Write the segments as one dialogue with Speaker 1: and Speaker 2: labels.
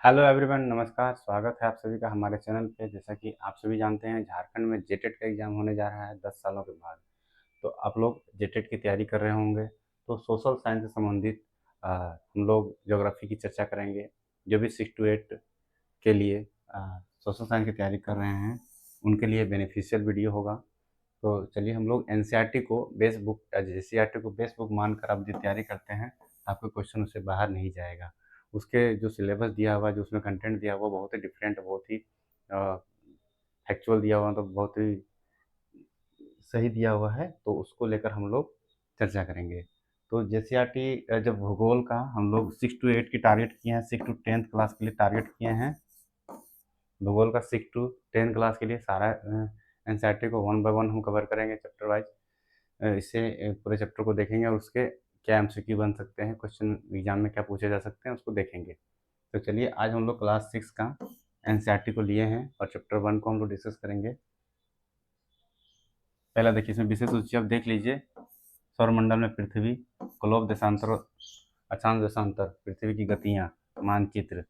Speaker 1: Hello everyone, नमस्कार। स्वागत है आप सभी का हमारे चैनल पे। जैसा कि आप सभी जानते हैं, झारखंड में जेटेट का एग्ज़ाम होने जा रहा है 10 सालों के बाद। तो आप लोग जेटेट की तैयारी कर रहे होंगे, तो सोशल साइंस से संबंधित हम लोग ज्योग्राफी की चर्चा करेंगे। जो भी 6 टू 8 के लिए सोशल साइंस की तैयारी कर रहे हैं, उनके लिए बेनिफिशियल वीडियो होगा। तो चलिए हम लोग एनसीईआरटी को बेस बुक जेसीईआरटी को बेस बुक मानकर आप जो तैयारी करते हैं, आपका क्वेश्चन उससे बाहर नहीं जाएगा। उसके जो सिलेबस दिया हुआ है, जो उसमें कंटेंट दिया हुआ है, बहुत ही डिफरेंट, बहुत ही फैक्चुअल दिया हुआ है, तो बहुत ही सही दिया हुआ है। तो उसको लेकर हम लोग चर्चा करेंगे। तो जेसीईआरटी जब भूगोल का हम लोग 6 टू 8 की टारगेट किए हैं, 6 टू 10th क्लास के लिए टारगेट किए हैं। भूगोल का 6 टू 10 क्लास के लिए सारा एनसीईआरटी को वन बाय वन हम कवर करेंगे, चैप्टर वाइज। इससे पूरे चैप्टर को देखेंगे और उसके क्या एमसीक्यू बन सकते हैं, क्वेश्चन एग्जाम में क्या पूछे जा सकते हैं, उसको देखेंगे। तो चलिए आज हम लोग क्लास 6 का एनसीईआरटी को लिए हैं और चैप्टर 1 को हम लोग डिस्कस करेंगे। पहला देखिए, इसमें विशेष सूची आप देख लीजिए। सौरमंडल में पृथ्वी, ग्लोब देशांतर, अक्षांश देशांतर, पृथ्वी की गतियाँ, मानचित्र।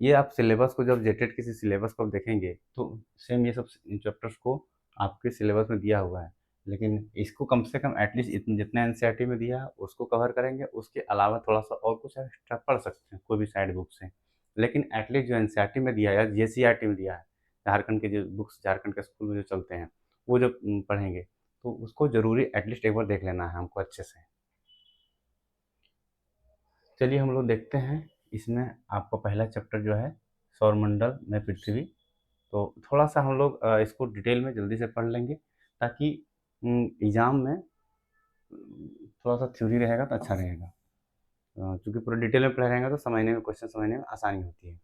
Speaker 1: ये आप सिलेबस को जब जेटेट किसी सिलेबस को आप देखेंगे तो सेम ये सब चैप्टर्स को आपके सिलेबस में दिया हुआ है। लेकिन इसको कम से कम एटलीस्ट इतना जितना एनसीईआरटी में दिया है उसको कवर करेंगे। उसके अलावा थोड़ा सा और कुछ एक्स्ट्रा पढ़ सकते हैं कोई भी साइड बुक से। लेकिन एटलीस्ट जो एनसीईआरटी में दिया है या जेसीईआरटी में दिया है, झारखंड के जो बुक्स झारखंड के स्कूल में जो चलते हैं, वो जो पढ़ेंगे, तो उसको ज़रूरी एटलीस्ट एक बार देख लेना है हमको अच्छे से। चलिए हम लोग देखते हैं। इसमें आपका पहला चैप्टर जो है सौरमंडल में पृथ्वी। तो थोड़ा सा हम लोग इसको डिटेल में जल्दी से पढ़ लेंगे, ताकि एग्ज़ाम में थोड़ा सा थ्योरी रहेगा तो अच्छा रहेगा। क्योंकि पूरा डिटेल में पढ़े रहेंगे तो समझने में, क्वेश्चन समझने में आसानी होती है।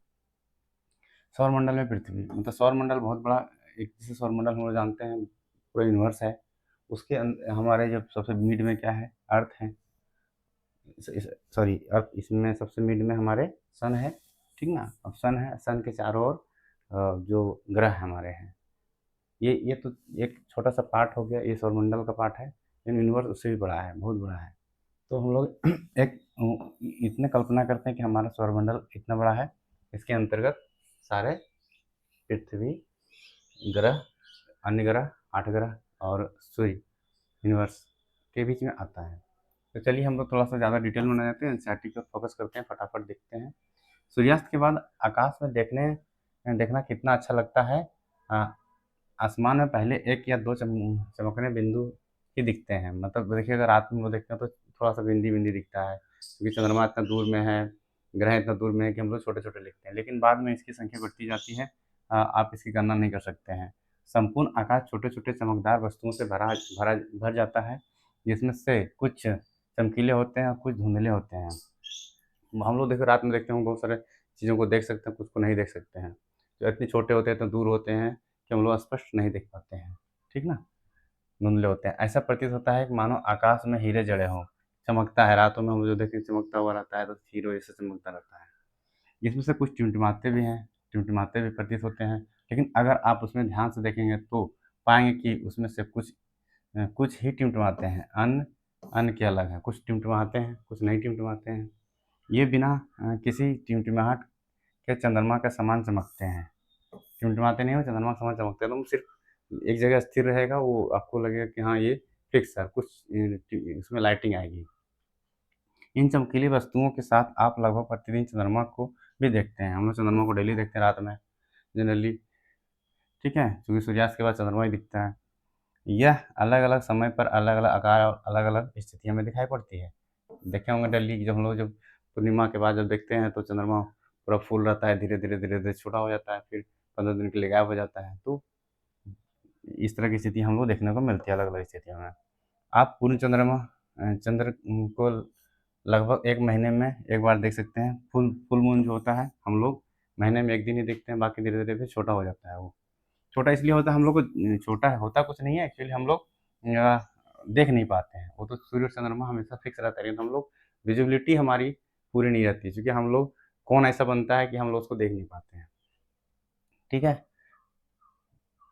Speaker 1: सौरमंडल में पृथ्वी मतलब सौरमंडल बहुत बड़ा, एक जैसे सौरमंडल हम लोग जानते हैं पूरा यूनिवर्स है। उसके हमारे जब सबसे मिड में क्या है, अर्थ है। सॉरी, अर्थ इसमें सबसे मिड में हमारे सन है, ठीक ना। अब सन है, सन के चारों ओर जो ग्रह हमारे हैं, ये तो एक छोटा सा पार्ट हो गया, ये सौरमंडल का पार्ट है। लेकिन यूनिवर्स उससे भी बड़ा है, बहुत बड़ा है। तो हम लोग एक इतने कल्पना करते हैं कि हमारा सौरमंडल इतना बड़ा है। इसके अंतर्गत सारे पृथ्वी, ग्रह, अन्य ग्रह, 8 ग्रह और सूर्य, यूनिवर्स के बीच में आता है। तो चलिए हम लोग थोड़ा सा ज़्यादा डिटेल में ना जाते हैं, एनसीईआरटी पर फोकस करते हैं, फटाफट देखते हैं। सूर्यास्त के बाद आकाश में देखना कितना अच्छा लगता है। अ, आसमान में पहले एक या दो चमकने बिंदु ही दिखते हैं। मतलब देखिए, अगर रात में वो देखते हैं तो थोड़ा सा बिंदी बिंदी दिखता है, क्योंकि चंद्रमा इतना दूर में है, ग्रह इतना दूर में है कि हम लोग छोटे छोटे लिखते हैं। लेकिन बाद में इसकी संख्या बढ़ती जाती है। आप इसकी गणना नहीं कर सकते हैं। संपूर्ण आकाश छोटे छोटे चमकदार वस्तुओं से भरा भरा भर जाता है, जिसमें से कुछ चमकीले होते हैं और कुछ धुंधले होते हैं। हम लोग देखो रात में देखते हैं, बहुत सारे चीज़ों को देख सकते हैं, कुछ को नहीं देख सकते हैं। जो इतने छोटे होते हैं, इतने दूर होते हैं कि हम लोग स्पष्ट नहीं देख पाते हैं, ठीक ना। धुंधले होते हैं। ऐसा प्रतीत होता है कि मानो आकाश में हीरे जड़े हों। चमकता है, रातों में हम जो देखते हैं चमकता हुआ रहता है, तो हीरो जैसे चमकता रहता है। इसमें से कुछ टिमटिमाते भी हैं, टिमटिमाते भी प्रतीत होते हैं। लेकिन अगर आप उसमें ध्यान से देखेंगे तो पाएंगे कि उसमें से कुछ ही टिमटिमाते हैं, अन्य अन्य के अलग हैं। कुछ टिमटिमाते हैं, कुछ नहीं टिमटिमाते हैं। ये बिना किसी टिमटिमाहट के चंद्रमा के समान चमकते हैं। टिमटिमाते नहीं हो, चंद्रमा के समान चमकते हैं। तुम सिर्फ एक जगह स्थिर रहेगा, वो आपको लगेगा कि हाँ ये फिक्स है, कुछ इसमें लाइटिंग आएगी। इन चमकीली वस्तुओं के साथ आप लगभग प्रतिदिन चंद्रमा को भी देखते हैं। हम लोग चंद्रमा को डेली देखते हैं रात में, जनरली, ठीक है, क्योंकि सूर्यास्त के बाद चंद्रमा ही दिखता है। यह अलग अलग समय पर अलग अलग आकार और अलग अलग स्थितियों में दिखाई पड़ती है। देखे होंगे डेली, जब हम लोग जब पूर्णिमा के बाद जब देखते हैं तो चंद्रमा पूरा फूल रहता है, धीरे धीरे धीरे धीरे छोटा हो जाता है, फिर 15 दिन के लिए गायब हो जाता है। तो इस तरह की स्थिति हम लोग देखने को मिलती है अलग अलग स्थितियों में। आप पूर्ण चंद्र को लगभग एक महीने में एक बार देख सकते हैं। फुल फुल मून जो होता है, हम लोग महीने में एक दिन ही देखते हैं, बाकी धीरे धीरे फिर छोटा हो जाता है। वो छोटा इसलिए होता है, हम लोग को छोटा होता कुछ नहीं है एक्चुअली, हम लोग देख नहीं पाते हैं। वो तो सूर्य और चंद्रमा हमेशा फिक्स रहता है, लेकिन हम लोग विजिबिलिटी हमारी पूरी नहीं रहती, क्योंकि हम लोग कौन ऐसा बनता है कि हम लोग उसको देख नहीं पाते हैं, ठीक है।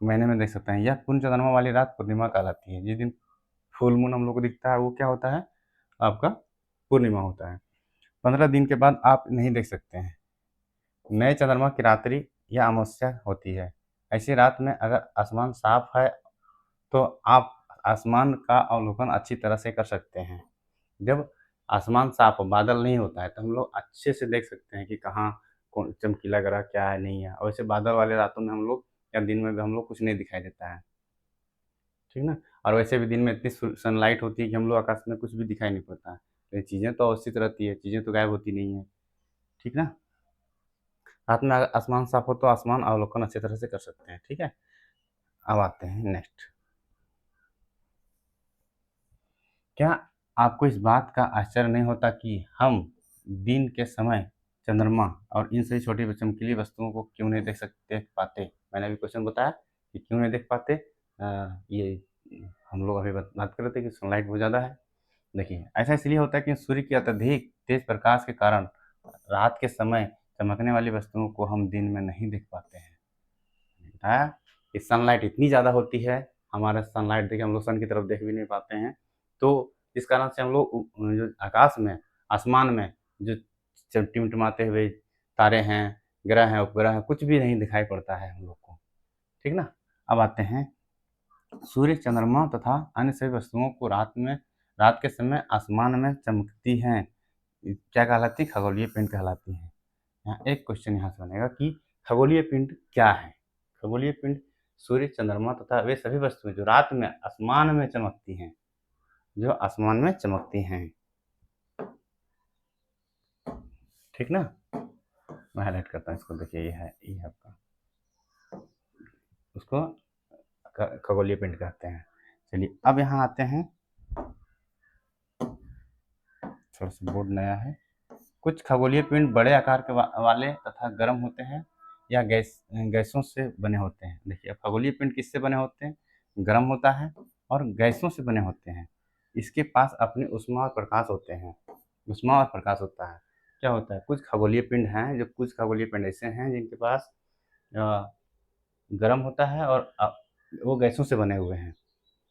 Speaker 1: महीने में देख सकते हैं। यह पूर्ण चंद्रमा वाली रात पूर्णिमा कहलाती है। जिस दिन फुल मून हम लोग को दिखता है वो क्या होता है, आपका पूर्णिमा होता है। 15 दिन के बाद आप नहीं देख सकते हैं। नए चंद्रमा की रात्रि या अमावस्या होती है। ऐसी रात में अगर आसमान साफ है तो आप आसमान का अवलोकन अच्छी तरह से कर सकते हैं। जब आसमान साफ हो, बादल नहीं होता है, तो हम लोग अच्छे से देख सकते हैं कि कहाँ कौन चमकीला ग्रह क्या है, नहीं है। और वैसे बादल वाले रातों में हम लोग या दिन में भी हम लोग कुछ नहीं दिखाई देता है, ठीक ना? और वैसे भी दिन में इतनी सनलाइट होती है कि हम लोग आकाश में कुछ भी दिखाई नहीं पड़ता है। तो ये चीज़ें तो अवस्थित रहती है, चीज़ें तो गायब होती नहीं है, ठीक ना? रात में अगर आसमान साफ हो तो आसमान अवलोकन अच्छी तरह से कर सकते हैं, ठीक है? अब आते हैं नेक्स्ट। क्या आपको इस बात का आश्चर्य नहीं होता कि हम दिन के समय चंद्रमा और इन सभी छोटी चमकीली वस्तुओं को क्यों नहीं देख पाते? मैंने अभी क्वेश्चन बताया कि क्यों नहीं देख पाते। ये हम लोग अभी बात कर रहे थे कि सनलाइट बहुत ज़्यादा है। देखिए, ऐसा इसलिए होता है कि सूर्य के अत्यधिक तेज प्रकाश के कारण रात के समय चमकने वाली वस्तुओं को हम दिन में नहीं देख पाते हैं। बताया कि सनलाइट इतनी ज़्यादा होती है, हमारा सनलाइट देखिए हम लोग सन की तरफ देख भी नहीं पाते हैं, तो जिस कारण से हम लोग जो आकाश में, आसमान में जो टिमटिमाते हुए तारे हैं, ग्रह हैं, उपग्रह हैं, कुछ भी नहीं दिखाई पड़ता है हम लोग को, ठीक ना? अब आते हैं सूर्य, चंद्रमा तथा अन्य सभी वस्तुओं को रात के समय आसमान में चमकती हैं, क्या कहलाती? खगोलीय पिंड कहलाती हैं। यहाँ एक क्वेश्चन यहाँ से बनेगा कि खगोलीय पिंड क्या है? खगोलीय पिंड सूर्य, चंद्रमा तथा वे सभी वस्तुएं जो रात में आसमान में चमकती हैं, जो आसमान में चमकती हैं, ठीक ना? मैं हाईलाइट करता हूँ इसको, देखिए ये है आपका, उसको खगोलीय पिंड कहते हैं। चलिए अब यहाँ आते हैं, थोड़ा सा बोर्ड नया है। कुछ खगोलीय पिंड बड़े आकार के वाले तथा गर्म होते हैं या गैसों से बने होते हैं। देखिए, अब खगोलीय पिंड किससे बने होते हैं? गर्म होता है और गैसों से बने होते हैं। इसके पास अपनी ऊष्मा और प्रकाश होते हैं। ऊष्मा और प्रकाश होता है। क्या होता है? कुछ खगोलीय पिंड ऐसे हैं जिनके पास गर्म होता है और वो गैसों से बने हुए हैं,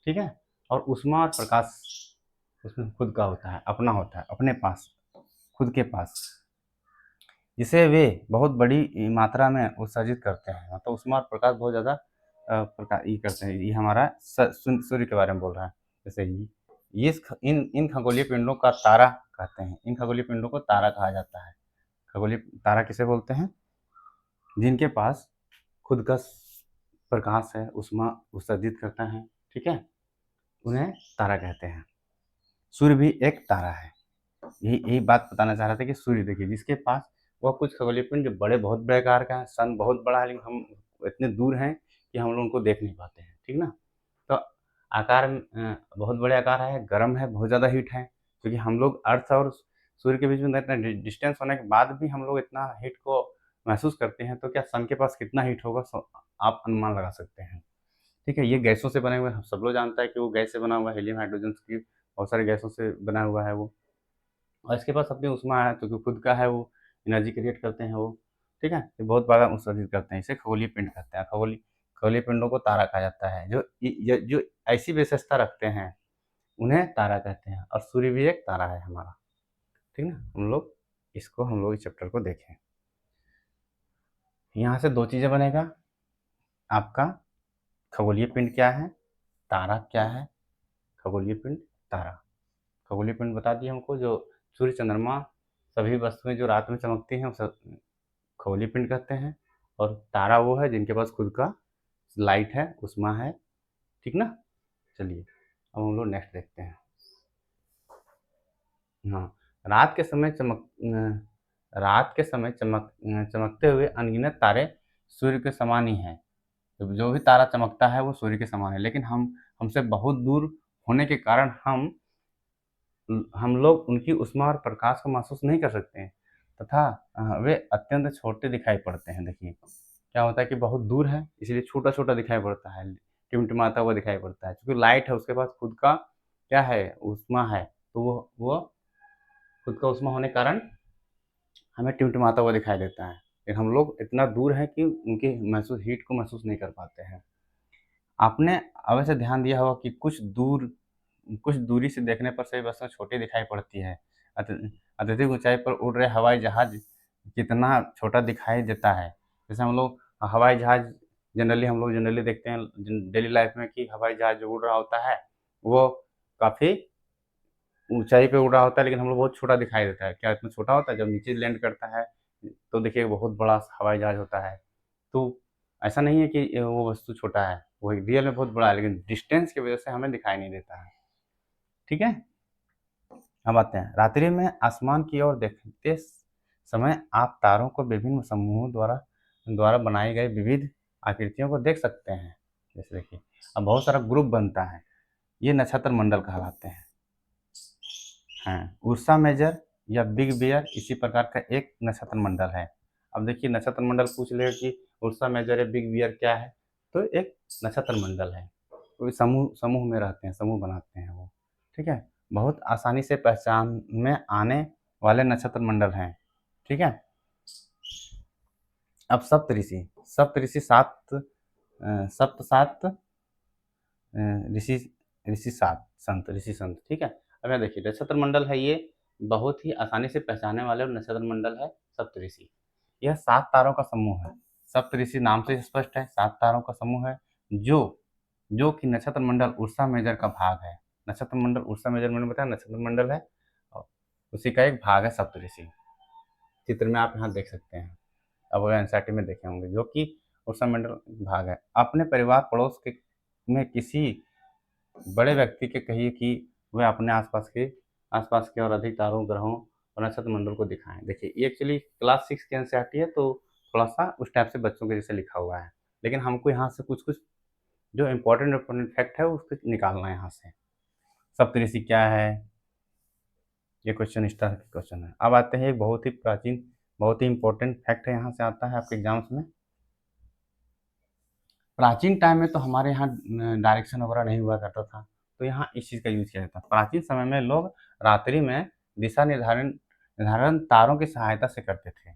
Speaker 1: ठीक है? और ऊष्मा और प्रकाश उसमें खुद का होता है, अपना होता है, अपने पास, खुद के पास, जिसे वे बहुत बड़ी मात्रा में उत्सर्जित करते हैं। मतलब ऊष्मा और प्रकाश बहुत ज़्यादा प्रकार ये करते हैं। ये हमारा सूर्य के बारे में बोल रहा है। जैसे ये इन खगोलीय पिंडों का तारा कहते हैं। इन खगोलीय पिंडों को तारा कहा जाता है। खगोलीय तारा किसे बोलते हैं? जिनके पास खुद का प्रकाश है, ऊष्मा उत्सर्जित करता है, ठीक है? उन्हें तारा कहते हैं। सूर्य भी एक तारा है। यही बात बताना चाह रहा था कि सूर्य देखिए जिसके पास वह कुछ खगोलीय पिंड जो बहुत बड़े आकार का है, सन बहुत बड़ा है, लेकिन हम इतने दूर हैं कि हम लोग उनको देख नहीं पाते हैं, ठीक ना? तो आकार में बहुत बड़े आकार है, गर्म है, बहुत ज़्यादा हीट है, क्योंकि हम लोग अर्थ और सूर्य के बीच में इतना डिस्टेंस होने के बाद भी हम लोग इतना हीट को महसूस करते हैं, तो क्या सन के पास कितना हीट होगा, आप अनुमान लगा सकते हैं, ठीक है? ये गैसों से बने हुए हैं, सब लोग जानता है कि वो गैस से बना हुआ है, हीलियम, हाइड्रोजन की बहुत सारी गैसों से बना हुआ है वो। और इसके पास अपनी ऊष्मा है, क्योंकि खुद का है, वो एनर्जी क्रिएट करते हैं वो, ठीक है? ये बहुत बड़ा उत्सर्जित करते हैं, इसे खगोलीय पिंड कहते हैं। खगोलीय पिंडों को तारा कहा जाता है। जो ऐसी विशेषता रखते हैं उन्हें तारा कहते हैं, और सूर्य भी एक तारा है हमारा, ठीक ना? हम लोग इस चैप्टर को देखें। यहाँ से दो चीज़ें बनेगा आपका, खगोलीय पिंड क्या है, तारा क्या है। खगोलीय पिंड, तारा। खगोलीय पिंड बता दिए हमको, जो सूर्य, चंद्रमा, सभी वस्तुएं जो रात में चमकती हैं उसे खगोलीय पिंड कहते हैं। और तारा वो है जिनके पास खुद का लाइट है, ऊष्मा है, ठीक ना? चलिए अब हम लोग नेक्स्ट देखते हैं। हाँ, रात के समय चमकते हुए अनगिनत तारे सूर्य के समान ही हैं। तो जो भी तारा चमकता है वो सूर्य के समान है, लेकिन हमसे बहुत दूर होने के कारण हम लोग उनकी ऊष्मा और प्रकाश को महसूस नहीं कर सकते हैं, तथा वे अत्यंत छोटे दिखाई पड़ते हैं। देखिए, क्या होता है कि बहुत दूर है, इसलिए छोटा-छोटा दिखाई पड़ता है, टिमटिमाता हुआ दिखाई पड़ता है। क्योंकि लाइट है, उसके पास खुद का क्या है, ऊष्मा है, तो वो खुद का ऊष्मा होने के कारण हमें टिमटिमाता हुआ दिखाई देता है। लेकिन हम लोग इतना दूर हैं कि उनकी हीट को महसूस नहीं कर पाते हैं। आपने अवश्य ध्यान दिया होगा कि कुछ दूरी से देखने पर सभी वस्तुएं छोटी दिखाई पड़ती है। अत्यधिक ऊंचाई पर उड़ रहे हवाई जहाज कितना छोटा दिखाई देता है। जैसे हम लोग हवाई जहाज़ जनरली देखते हैं डेली लाइफ में कि हवाई जहाज़ जो उड़ रहा होता है, वो काफ़ी ऊँचाई पे उड़ रहा होता है, लेकिन हम लोग बहुत छोटा दिखाई देता है। क्या इतना छोटा होता है? जब नीचे लैंड करता है, तो देखिए बहुत बड़ा हवाई जहाज़ होता है। तो ऐसा नहीं है कि वो वस्तु छोटा है, वो रियल में बहुत बड़ा है, लेकिन डिस्टेंस की वजह से हमें दिखाई नहीं देता है। ठीक है? अब आते हैं, रात्रि में आसमान की ओर देखते समय आप तारों को विभिन्न समूहों द्वारा द्वारा बनाई गई विविध आकृतियों को देख सकते हैं। जैसे देखिए, अब बहुत सारा ग्रुप बनता है, ये नक्षत्र मंडल कहलाते हैं। हाँ, उर्सा मेजर या बिग बियर इसी प्रकार का एक नक्षत्र मंडल है। अब देखिए नक्षत्र मंडल पूछ ले कि उर्सा मेजर या बिग बियर क्या है? तो एक नक्षत्र मंडल है। वो समूह समूह में रहते हैं, समूह बनाते हैं वो। ठीक है? बहुत आसानी से पहचान में आने वाले नक्षत्र मंडल हैं। ठीक है? अब सप्तऋषि, सप्तऋषि सप्त सात ऋषि ऋषि संत। ठीक है? अब यहाँ देखिए नक्षत्र मंडल है ये, बहुत ही आसानी से पहचानने वाले नक्षत्र मंडल है सप्तऋषि। यह 7 तारों का समूह है। सप्तऋषि नाम से स्पष्ट है, 7 तारों का समूह है, जो जो कि नक्षत्र मंडल उर्सा मेजर का भाग है। नक्षत्र मंडल उर्सा मेजर मैंने बताया नक्षत्र मंडल है, और उसी का एक भाग है सप्तऋषि। चित्र में आप यहाँ देख सकते हैं। अब एनसीईआरटी में देखे होंगे, जो कि उर्सा मंडल भाग है। अपने परिवार पड़ोस के में किसी बड़े व्यक्ति के कहिए कि वह अपने आसपास के और अधिक तारों, ग्रहों और नक्षत्र मंडल को दिखाएं। देखिए ये एक्चुअली क्लास 6 की एनसीईआरटी है, तो थोड़ा सा उस टाइप से बच्चों के जैसे लिखा हुआ है, लेकिन हमको यहाँ से कुछ कुछ जो इम्पोर्टेंट फैक्ट है उसको निकालना है यहाँ से। सप्तऋषि क्या है, ये क्वेश्चन इस तरह के क्वेश्चन है। अब आते हैं एक बहुत ही प्राचीन, बहुत ही इंपॉर्टेंट फैक्ट है, यहाँ से आता है आपके एग्जाम्स में। प्राचीन टाइम में तो हमारे यहाँ डायरेक्शन वगैरह नहीं हुआ करता था, तो यहाँ इस चीज़ का यूज़ किया जाता है। प्राचीन समय में लोग रात्रि में दिशा निर्धारण निर्धारण तारों की सहायता से करते थे।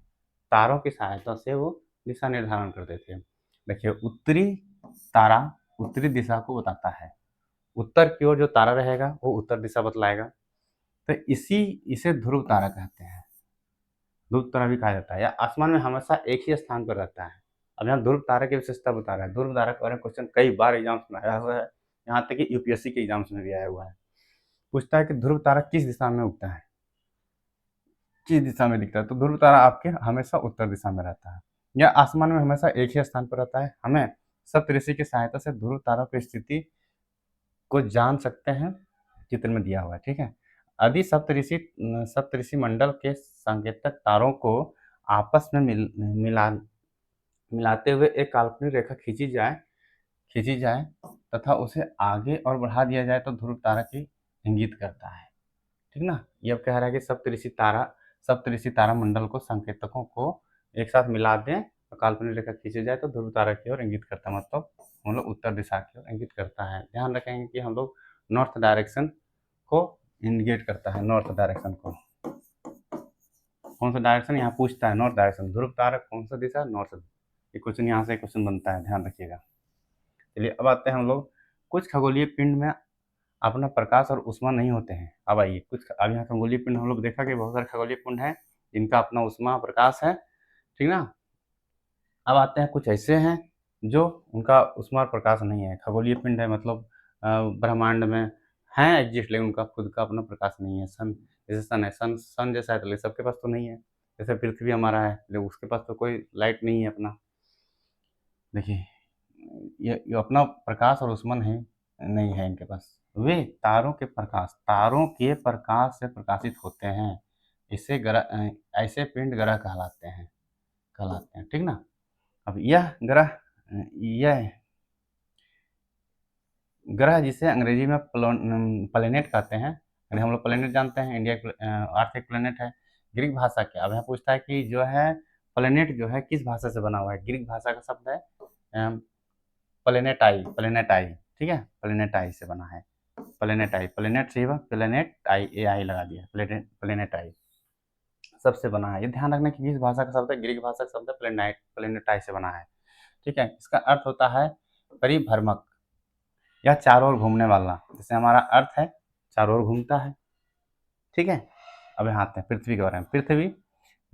Speaker 1: तारों की सहायता से वो दिशा निर्धारण करते थे। देखिए तारा उत्तरी दिशा को बताता है। उत्तर की ओर जो तारा रहेगा वो उत्तर दिशा बतलाएगा। तो इसे ध्रुव तारा कहते हैं। ध्रुव तारा भी कहा जाता है। यह आसमान में हमेशा एक ही स्थान पर रहता है। अब यहाँ ध्रुव तारा की विशेषता बता रहा है। ध्रुव तारा के बारे में क्वेश्चन कई बार एग्जाम्स में आया हुआ है, यहाँ तक कि यूपीएससी के एग्जाम्स में भी आया हुआ है। पूछता है कि ध्रुव तारा किस दिशा में उगता है, किस दिशा में दिखता है? तो ध्रुव तारा आपके हमेशा उत्तर दिशा में रहता है। यह आसमान में हमेशा एक ही स्थान पर रहता है। हमें सप्तऋषि की सहायता से ध्रुव तारा की स्थिति को जान सकते हैं, चित्र में दिया हुआ है। ठीक है? यदि सप्तऋषि मंडल के संकेतक तारों को आपस में मिलाते हुए एक काल्पनिक रेखा खींची जाए तथा उसे आगे और बढ़ा दिया जाए तो ध्रुव तारा की इंगित करता है। ठीक ना? ये अब कह रहा है कि सप्तऋषि तारा मंडल को संकेतकों को एक साथ मिला दें और काल्पनिक रेखा खींची जाए तो ध्रुव तारा की ओर इंगित करता है, मतलब हम लोग उत्तर दिशा की ओर इंगित करता है। ध्यान रखेंगे कि हम लोग नॉर्थ डायरेक्शन को इंडिकेट करता है। नॉर्थ डायरेक्शन को, कौन सा डायरेक्शन यहाँ पूछता है? North direction. ध्रुव तारा कौन सा दिशा? नॉर्थ। ये क्वेश्चन यहाँ से क्वेश्चन बनता है, ध्यान रखिएगा। चलिए अब आते हैं हम लोग, कुछ खगोलीय पिंड में अपना प्रकाश और ऊष्मा नहीं होते हैं। अब आइए अब यहाँ खगोलीय पिंड हम लोग देखा कि बहुत सारे खगोलीय पिंड हैं जिनका अपना ऊष्मा प्रकाश है। ठीक ना? अब आते हैं कुछ ऐसे हैं जो उनका ऊष्मा और प्रकाश नहीं है। खगोलीय पिंड है मतलब ब्रह्मांड में हैं एग्जिस्ट, लेकिन उनका खुद का अपना प्रकाश नहीं है। सन जैसे सन है, सन जैसा है, तो सबके पास तो नहीं है। जैसे पृथ्वी हमारा है, लेकिन उसके पास तो कोई लाइट नहीं है अपना। देखिए ये अपना प्रकाश और ऊष्मा नहीं है इनके पास। वे तारों के प्रकाश से प्रकाशित होते हैं। इसे ऐसे पिंड ग्रह कहलाते हैं। ठीक ना? अब यह ग्रह जिसे अंग्रेजी में प्लेनेट कहते हैं, यानी हम लोग प्लेनेट जानते हैं, इंडिया अर्थ एक प्लेनेट है। ग्रीक भाषा के, अब यहाँ पूछता है कि जो है प्लेनेट जो है किस भाषा से बना हुआ है? ग्रीक भाषा का शब्द है प्लेनेटाई। ठीक है? प्लेनेटाई से बना है। प्लेनेट से ही प्लेनेट आई ए आई लगा दिया, प्लेनेटाई सबसे बना है। ये ध्यान रखना कि किस भाषा का शब्द है। ग्रीक भाषा का शब्द है प्लेनेटाई से बना है। ठीक है? इसका अर्थ होता है परिभ्रमक या चारों ओर घूमने वाला। जैसे हमारा अर्थ है चारों ओर घूमता है। ठीक है? अब यहाँ आते हैं पृथ्वी के बारे में। पृथ्वी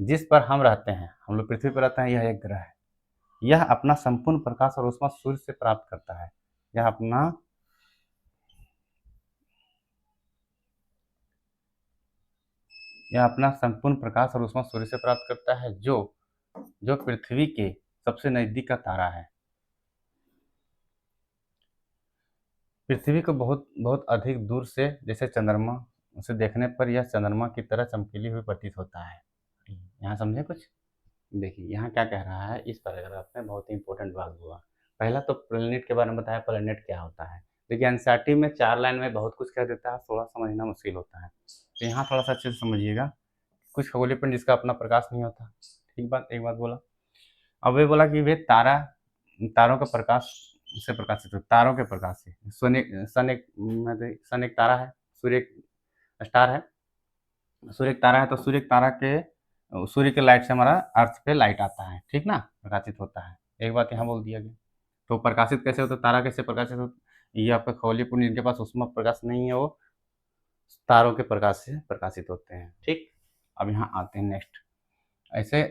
Speaker 1: जिस पर हम रहते हैं, हम लोग पृथ्वी पर रहते हैं, यह एक ग्रह है। यह अपना संपूर्ण प्रकाश और ऊष्मा सूर्य से प्राप्त करता है। यह अपना संपूर्ण प्रकाश और ऊष्मा सूर्य से प्राप्त करता है, जो जो पृथ्वी के सबसे नजदीक का तारा है। पृथ्वी को बहुत बहुत अधिक दूर से, जैसे चंद्रमा से देखने पर यह चंद्रमा की तरह चमकीली हुई प्रतीत होता है। यहाँ समझे कुछ? देखिए यहाँ क्या कह रहा है, इस पैराग्राफ में बहुत ही इंपॉर्टेंट बात हुआ। पहला तो प्लेनेट के बारे में बताया, प्लेनेट क्या होता है। देखिए एनसीईआरटी में 4 लाइन में बहुत कुछ कह देता है, थोड़ा समझना मुश्किल होता है, तो यहाँ थोड़ा सा अच्छे से समझिएगा। कुछ खगोलीय पिंड जिसका अपना प्रकाश नहीं होता, ठीक बात, एक बात बोला। अब वे बोला कि वे तारों का प्रकाश से प्रकाशित होता, तारों के प्रकाश से। सन एक तारा है, सूर्य एक स्टार है। सूर्य एक तारा है, तो सूर्य के लाइट से हमारा अर्थ पे लाइट आता है, ठीक ना, प्रकाशित होता है। एक बात यहाँ बोल दिया गया। तो प्रकाशित कैसे होता है, तारा कैसे प्रकाशित होता है? ये आपका खगोलीय पिंड जिनके पास उष्मा प्रकाश नहीं है, वो तारों के प्रकाश से प्रकाशित होते हैं, ठीक। अब यहाँ आते हैं नेक्स्ट। ऐसे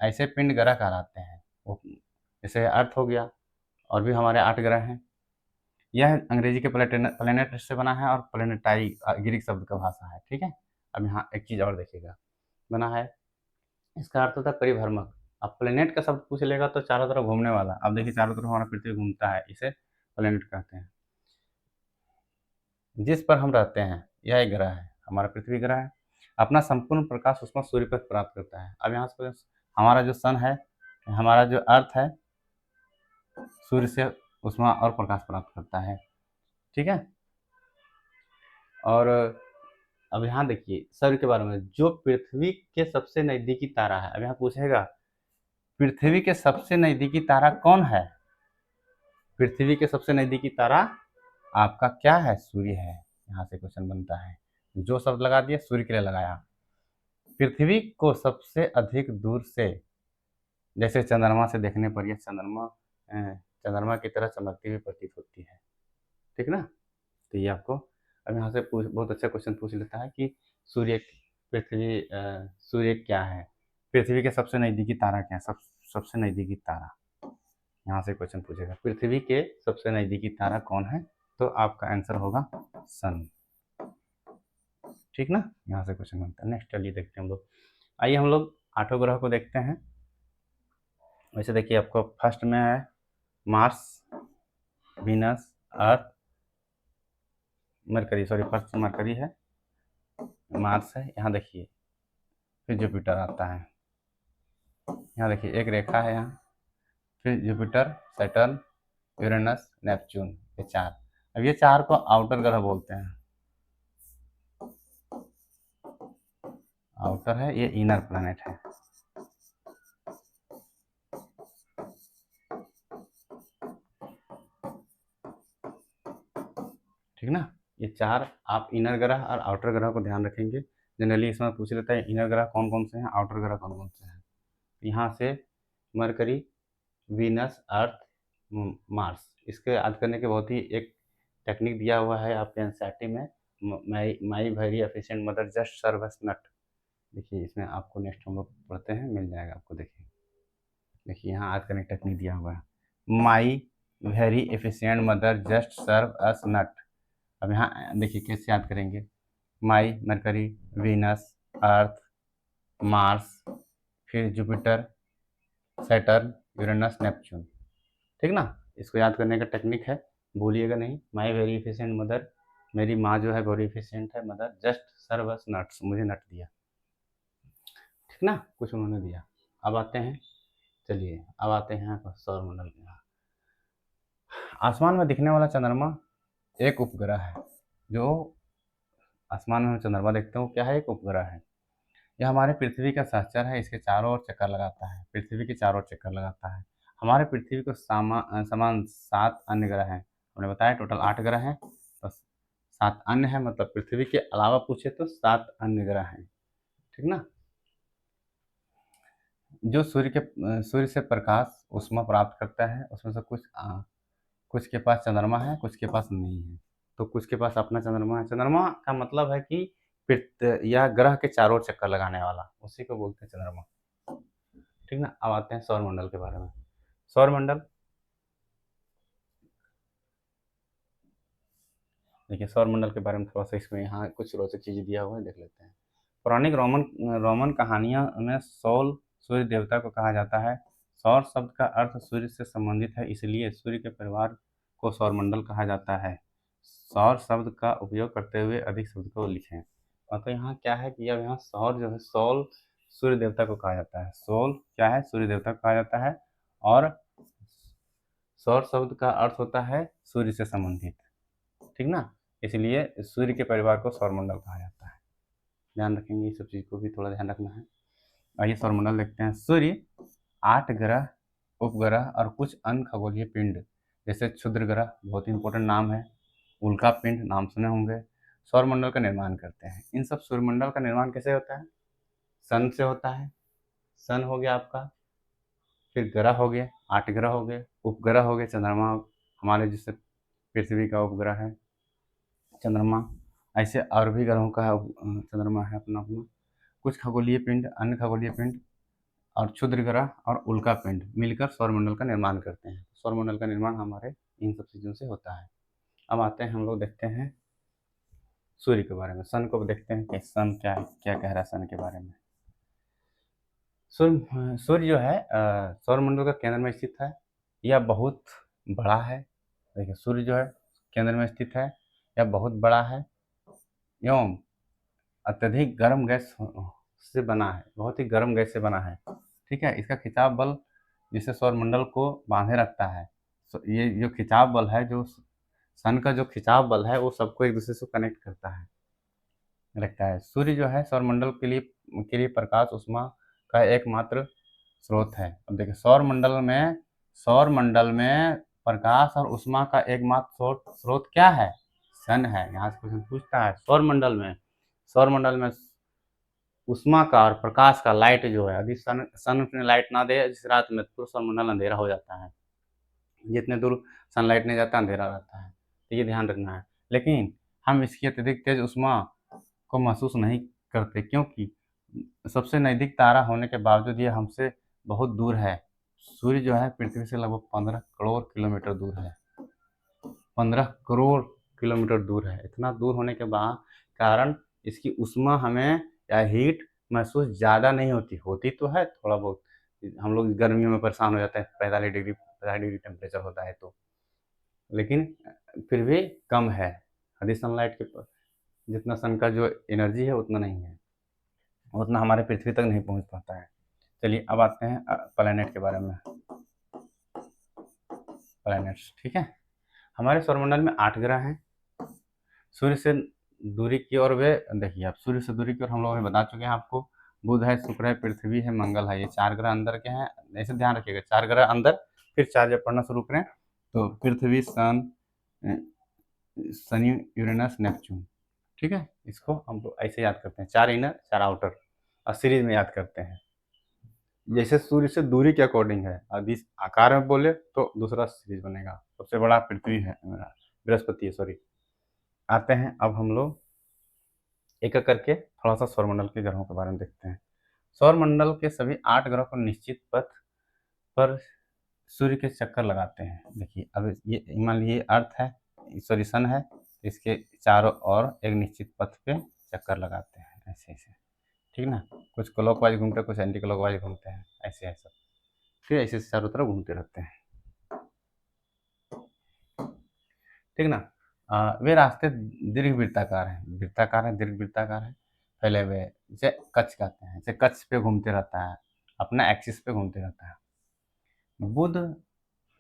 Speaker 1: ऐसे पिंड ग्रह कहलाते हैं। वो जैसे अर्थ हो गया, और भी हमारे 8 ग्रह हैं। यह अंग्रेजी के प्लेनेट से बना है, और प्लेनेटाई ग्रीक शब्द का भाषा है, ठीक है। अब यहाँ एक चीज़ और देखिएगा, बना है, इसका अर्थ होता है परिभ्रमक। अब प्लेनेट का शब्द पूछ लेगा तो चारों तरफ घूमने वाला। अब देखिए चारों तरफ हमारा पृथ्वी घूमता है, इसे प्लेनेट कहते हैं। जिस पर हम रहते हैं, यह एक ग्रह है, हमारा पृथ्वी ग्रह है। अपना संपूर्ण प्रकाश उष्मा सूर्य पर प्राप्त करता है। अब यहाँ से हमारा जो सन है, हमारा जो अर्थ है, सूर्य से उष्मा और प्रकाश प्राप्त करता है, ठीक है। और अब यहाँ देखिए सूर्य के बारे में, जो पृथ्वी के सबसे नजदीकी तारा है। अब यहाँ पूछेगा पृथ्वी के सबसे नजदीकी तारा कौन है? पृथ्वी के सबसे नजदीकी तारा आपका क्या है? सूर्य है। यहाँ से क्वेश्चन बनता है, जो शब्द लगा दिया सूर्य के लिए लगाया। पृथ्वी को सबसे अधिक दूर से, जैसे चंद्रमा से देखने पर यह चंद्रमा की तरह चमकती हुई प्रतीत होती है, ठीक ना। तो ये आपको अब यहाँ से बहुत अच्छा क्वेश्चन पूछ लेता है कि सूर्य पृथ्वी सूर्य क्या है, पृथ्वी के सबसे नज़दीकी तारा क्या है, सबसे नज़दीकी तारा। यहाँ से क्वेश्चन पूछेगा पृथ्वी के सबसे नज़दीकी तारा कौन है, तो आपका आंसर होगा सन, ठीक ना। यहाँ से क्वेश्चन बनता है। नेक्स्ट चलिए देखते हैं हम लोग। आइए हम लोग 8 ग्रह को देखते हैं। वैसे देखिए आपको फर्स्ट में है मार्स, वीनस, अर्थ, मरकरी, सॉरी फर्स्ट मरकरी है, मार्स है। यहाँ देखिए फिर जुपिटर आता है। यहाँ देखिए एक रेखा है यहाँ, फिर जुपिटर, सैटर्न, यूरेनस, नेपच्यून, ये 4। अब ये 4 को आउटर ग्रह बोलते हैं। आउटर है, ये इनर प्लैनेट है। ठीक ना। ये 4 आप इनर ग्रह और आउटर ग्रह को ध्यान रखेंगे। जनरली इसमें पूछ लेता है इनर ग्रह कौन कौन से हैं, आउटर ग्रह कौन कौन से हैं। यहाँ से मरकरी, वीनस, अर्थ, मार्स, इसके याद करने के बहुत ही एक टेक्निक दिया हुआ है आपके एनसीईआरटी में, my very efficient mother just serve as nut. देखिए इसमें आपको नेक्स्ट हम लोग पढ़ते हैं, मिल जाएगा आपको। देखिए यहाँ याद करने की टेक्निक दिया हुआ है, my very efficient mother just serve as nut. अब यहाँ देखिए कैसे याद करेंगे, my Mercury, Venus, Earth, Mars, फिर जुपिटर, सैटर्न, यूरेनस, नेपच्यून, ठीक ना। इसको याद करने का टेक्निक है, भूलिएगा नहीं। माई वेरी एफिशिएंट मदर, मेरी माँ जो है वेरी एफिशिएंट है, मदर जस्ट सर्व अस नट्स, मुझे नट दिया, ठीक ना, कुछ उन्होंने दिया। अब आते हैं, चलिए अब आते हैं यहाँ पर सौरमंडल में। आसमान में दिखने वाला चंद्रमा एक उपग्रह है। जो आसमान में हम चंद्रमा देखते हैं वो क्या है, एक उपग्रह है। यह हमारे पृथ्वी का सहचर है, इसके चारों ओर चक्कर लगाता है, पृथ्वी के चारों ओर चक्कर लगाता है। हमारे पृथ्वी को समान 7 अन्य ग्रह हैं। हमने बताया टोटल 8 ग्रह हैं, तो 7 अन्य हैं, मतलब पृथ्वी के अलावा पूछे तो 7 अन्य ग्रह हैं, ठीक ना। जो सूर्य से प्रकाश ऊष्मा प्राप्त करता है, उसमें से कुछ के पास चंद्रमा है, कुछ के पास नहीं है। तो कुछ के पास अपना चंद्रमा है। चंद्रमा का मतलब है कि पृथ्वी या ग्रह के चारों ओर चक्कर लगाने वाला, उसी को बोलते हैं चंद्रमा। ठीक ना। अब आते हैं सौरमंडल के बारे में। सौरमंडल, देखिए सौरमंडल के बारे में थोड़ा सा इसमें यहाँ कुछ रोचक चीज़ें दिया हुआ है, देख लेते हैं। पौराणिक रोमन रोमन कहानियों में सौल सूर्य देवता को कहा जाता है। सौर शब्द का अर्थ सूर्य से संबंधित है, इसलिए सूर्य के परिवार को सौरमंडल कहा जाता है। सौर शब्द का उपयोग करते हुए अधिक शब्द को लिखें। और तो यहाँ क्या है कि अब यहाँ सौर जो है, सौल सूर्य देवता को कहा जाता है। सौल क्या है, सूर्य देवता को कहा जाता है। और सौर शब्द का अर्थ होता है सूर्य से संबंधित, ठीक ना। इसलिए सूर्य के परिवार को सौरमंडल कहा जाता है। ध्यान रखेंगे, ये सब चीज़ को भी थोड़ा ध्यान रखना है। आइए सौरमंडल देखते हैं। सूर्य, 8 ग्रह, उपग्रह और कुछ अन्य खगोलीय पिंड जैसे क्षुद्र ग्रह, बहुत ही इंपॉर्टेंट नाम है, उल्का पिंड नाम सुने होंगे, सौरमंडल का निर्माण करते हैं। इन सब सौरमंडल का निर्माण कैसे होता है? सन से होता है। सन हो गया आपका, फिर ग्रह हो गए, 8 ग्रह हो गए, उपग्रह हो गए, चंद्रमा हमारे जैसे पृथ्वी का उपग्रह है चंद्रमा, ऐसे और भी ग्रहों का चंद्रमा है अपना अपना। कुछ खगोलीय पिंड, अन्य खगोलीय पिंड और क्षुद्र ग्रह और उल्का पिंड मिलकर सौरमंडल का निर्माण करते हैं। सौरमंडल का निर्माण हमारे इन सब चीज़ों से होता है। अब आते हैं, हम लोग देखते हैं सूर्य के बारे में। सन को देखते हैं कि सन क्या है, क्या कह रहा है सन के बारे में। सूर्य जो है सौरमंडल का केंद्र में स्थित है। यह बहुत बड़ा है। देखिए सूर्य जो है केंद्र में स्थित है, यह बहुत बड़ा है एवं अत्यधिक गर्म गैस से बना है, बहुत ही गर्म गैस से बना है। ठीक है, इसका खिंचाव बल जिसे सौरमंडल को बांधे रखता है। ये जो खिंचाव बल है, जो सन का जो खिंचाव बल है, वो सबको एक दूसरे से कनेक्ट करता है, रखता है। सूर्य जो है सौरमंडल के लिए प्रकाश ऊष्मा का एकमात्र स्रोत है। अब देखिए सौरमंडल में प्रकाश और ऊष्मा का एकमात्र स्रोत क्या है? सन है। यहाँ से क्वेश्चन पूछता है सौरमंडल में ऊष्मा का और प्रकाश का, लाइट जो है, यदि सन अपने लाइट ना दे जिस रात में, तो सौरमंडल अंधेरा हो जाता है। जितने दूर सनलाइट नहीं जाता अंधेरा रहता है, तो ये ध्यान रखना है। लेकिन हम इसकी अत्यधिक तेज ऊष्मा को महसूस नहीं करते, क्योंकि सबसे नज़दीक तारा होने के बावजूद ये हमसे बहुत दूर है। सूर्य जो है पृथ्वी से लगभग 15 करोड़ किलोमीटर दूर है। 15 करोड़ किलोमीटर दूर है। इतना दूर होने के बाद कारण इसकी ऊष्मा हमें या हीट महसूस ज़्यादा नहीं होती, होती तो है थोड़ा बहुत। हम लोग गर्मियों में परेशान हो जाते हैं, 45 डिग्री टेम्परेचर होता है तो, लेकिन फिर भी कम है। यदि सनलाइट के जितना सन का जो एनर्जी है उतना नहीं है, उतना हमारे पृथ्वी तक नहीं पहुंच पाता है। चलिए अब आते हैं प्लैनेट के बारे में। प्लैनेट्स, ठीक है। हमारे सौरमंडल में 8 ग्रह हैं। सूर्य से दूरी की ओर वे, देखिए आप सूर्य से दूरी की ओर हम लोग बता चुके हैं आपको। बुध है, शुक्र है, पृथ्वी है, मंगल है, ये 4 ग्रह अंदर के हैं। ऐसे ध्यान रखिएगा, 4 ग्रह अंदर, फिर 4 जब पढ़ना शुरू करें तो पृथ्वी, सन, शनि, यूरेनस, नेपच्यून। ठीक है, इसको हम लोग ऐसे याद करते हैं, 4 इनर 4 आउटर, और सीरीज में याद करते हैं जैसे सूर्य से दूरी के अकॉर्डिंग है। यदि आकार में बोले तो दूसरा सीरीज बनेगा। सबसे बड़ा पृथ्वी है, मेरा बृहस्पति है, सॉरी। आते हैं अब हम लोग एक एक करके थोड़ा सा सौरमंडल के ग्रहों के बारे में देखते हैं। सौरमंडल के सभी 8 ग्रह को निश्चित पथ पर सूर्य के चक्कर लगाते हैं। देखिए अब ये मान लीजिए अर्थ है, सॉरी सन है, इसके चारों ओर एक निश्चित पथ पे चक्कर लगाते हैं, ऐसे ऐसे, ठीक ना। कुछ क्लॉकवाइज घूमते हैं, कुछ एंटी क्लॉकवाइज घूमते हैं, ऐसे ऐसे, फिर ऐसे चारों तरफ घूमते रहते हैं, ठीक ना। वे रास्ते दीर्घ वृत्ताकार हैं, दीर्घ वृत्ताकार है, फैले हुए, जैसे कच्छ कहते हैं, जैसे कच्छ पे घूमते रहता है, अपना एक्सिस पे घूमते रहता है। बुध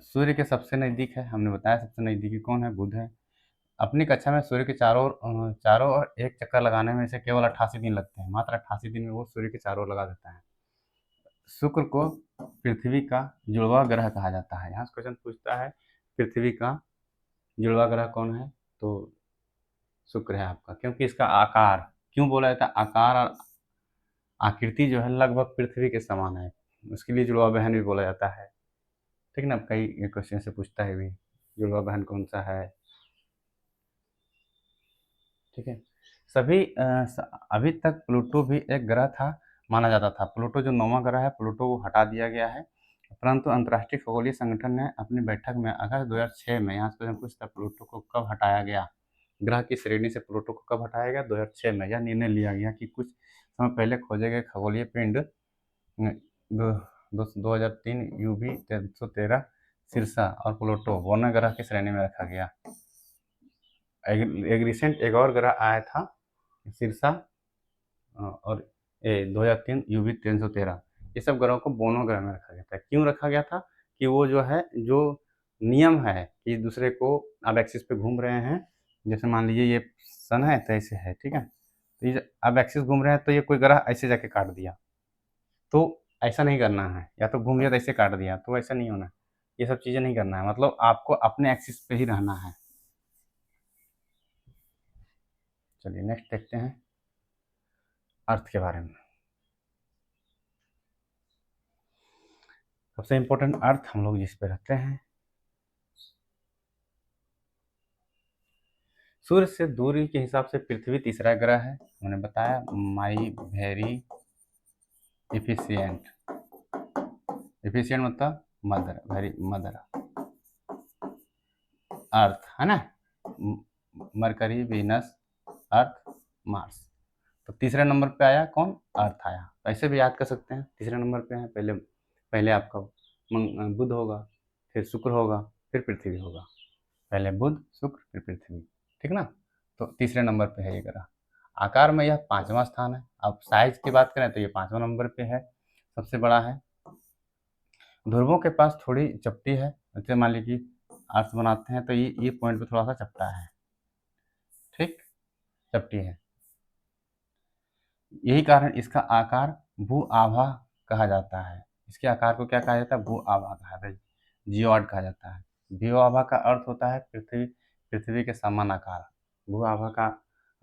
Speaker 1: सूर्य के सबसे नज़दीक है, हमने बताया सबसे नज़दीकी कौन है, बुध है। अपनी कक्षा में सूर्य के चारों ओर एक चक्कर लगाने में इसे केवल 88 दिन लगते हैं, मात्र 88 दिन में वो सूर्य के चारों ओर लगा देता है। शुक्र को पृथ्वी का जुड़वा ग्रह कहा जाता है। यहाँ से क्वेश्चन पूछता है पृथ्वी का जुड़वा ग्रह कौन है, तो शुक्र है आपका, क्योंकि इसका आकार, क्यों बोला जाता है, आकार और आकृति जो है लगभग पृथ्वी के समान है, उसके लिए जुड़वा बहन भी बोला जाता है, ठीक ना। कई क्वेश्चन से पूछता है भी जुड़वा बहन कौन सा है, ठीक है। अभी तक प्लूटो भी एक ग्रह था माना जाता था। प्लूटो जो 9वां ग्रह है, प्लूटो को हटा दिया गया है, परंतु अंतर्राष्ट्रीय खगोलीय संगठन ने अपनी बैठक में अगस्त 2006 में, यहाँ से प्रश्न पूछता है प्लूटो को कब हटाया गया, ग्रह की श्रेणी से प्लूटो को कब हटाया गया, 2006 में यह निर्णय लिया गया कि कुछ समय पहले खोजे गए खगोलीय पिंड 2003 UV 313 सिरसा और प्लूटो दोनों ग्रह की श्रेणी में रखा गया। एक रिसेंट एक और ग्रह आया था सिरसा और 2003 UV 313, ये सब ग्रहों को बोनो ग्रह में रखा गया था। क्यों रखा गया था कि वो जो है, जो नियम है कि दूसरे को अब एक्सिस पे घूम रहे हैं, जैसे मान लीजिए ये सन है तो ऐसे है, ठीक है, तो ये अब एक्सिस घूम रहे हैं तो ये कोई ग्रह ऐसे जाके काट दिया, तो ऐसा नहीं करना है, या तो घूम गया तो ऐसे काट दिया, तो ऐसा नहीं होना, ये सब चीज़ें नहीं करना है, मतलब आपको अपने एक्सिस पे ही रहना है। चलिए नेक्स्ट देखते हैं अर्थ के बारे में। सबसे इम्पोर्टेंट अर्थ हम लोग जिस पे रहते हैं, सूर्य से दूरी के हिसाब से पृथ्वी तीसरा ग्रह है, हमने बताया, माई वेरी इफिशियंट, इफिशियंट मतलब मदर, वेरी मदर अर्थ है ना, मरकरी, वीनस, अर्थ, मार्स। तो तीसरे नंबर पे आया कौन, अर्थ आया। तो ऐसे भी याद कर सकते हैं, तीसरे नंबर पे है, पहले पहले आपका बुध होगा, फिर शुक्र होगा, फिर पृथ्वी होगा, पहले बुध शुक्र फिर पृथ्वी, ठीक ना। तो तीसरे नंबर पे है ये ग्रह। आकार में यह 5वां स्थान है। अब साइज की बात करें तो ये 5वां नंबर पे है, सबसे बड़ा है। ध्रुवों के पास थोड़ी चपटी है, जैसे मान लीजिए अर्थ बनाते हैं तो ये पॉइंट पे थोड़ा सा चपटा है, ठीक, चपटी है। यही कारण इसका आकार भू आभा कहा जाता है। इसके आकार को क्या कहा जाता है, भू आभा कहा जाता है, जियोइड कहा जाता है। भू आभा का अर्थ होता है पृथ्वी, पृथ्वी के समान आकार। भू आभा का